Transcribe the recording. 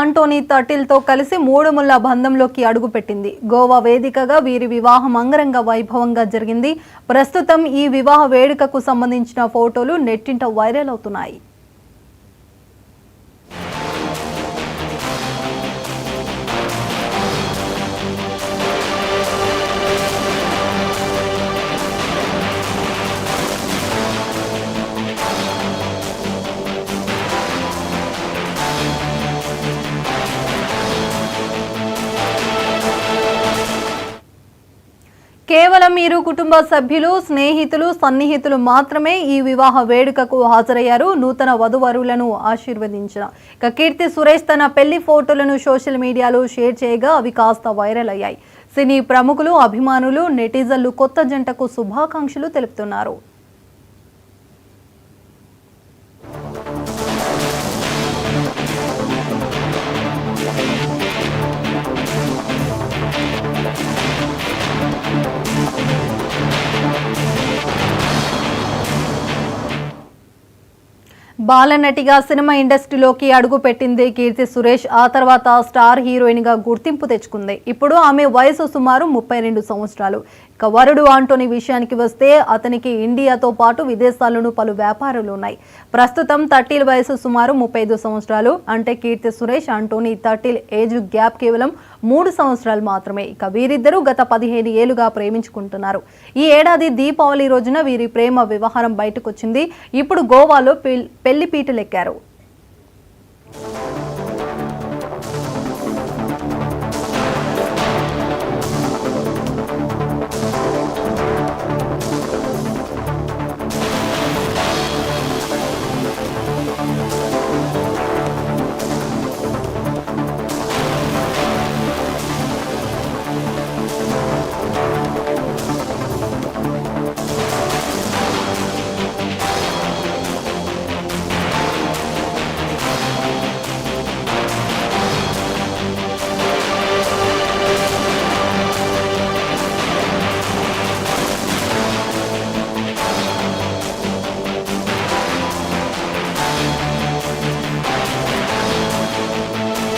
Antony తటిల్తో కలిసి మూడుముళ్ల బంధంలోకి అడుగుపెట్టింది. గోవా వేదికగా వీరి వివాహం అంగరంగ వైభవంగా జరిగింది. ప్రస్తుతం ఈ వివాహ వేడుకకు సంబంధించిన ఫోటోలు నెట్టింట వైరల్ అవుతున్నాయి. కేవలం ఇరు కుటుంబ సభ్యులు, స్నేహితులు, సన్నిహితులు మాత్రమే ఈ వివాహ వేడుకకు హాజరయ్యారు. నూతన వధువరులను ఆశీర్వదించిన కీర్తి సురేష్ తన పెళ్లి ఫోటోలను సోషల్ మీడియాలో షేర్ చేయగా అవి కాస్త వైరల్ అయ్యాయి. సినీ ప్రముఖులు, అభిమానులు, నెటిజన్లు కొత్త జంటకు శుభాకాంక్షలు తెలుపుతున్నారు. బాలనటిగా సినిమా ఇండస్ట్రీలోకి అడుగుపెట్టింది కీర్తి సురేష్. ఆ తర్వాత స్టార్ హీరోయిన్ గా గుర్తింపు తెచ్చుకుంది. ఇప్పుడు ఆమె వయసు సుమారు 32 సంవత్సరాలు. ఇక వరుడు ఆంటోనీ విషయానికి వస్తే అతనికి ఇండియాతో పాటు విదేశాల్లోనూ పలు వ్యాపారాలు ఉన్నాయి. ప్రస్తుతం తటిల్ వయసు సుమారు 35 సంవత్సరాలు. అంటే Keerthy Suresh, Antony తటిల్ age gap కేవలం 3 సంవత్సరాలు మాత్రమే. ఇక వీరిద్దరూ గత 15 ఏళ్లుగా ప్రేమించుకుంటున్నారు. ఈ ఏడాది దీపావళి రోజున వీరి ప్రేమ వ్యవహారం బయటకొచ్చింది. ఇప్పుడు గోవాలో పెళ్లిపీటలెక్కారు.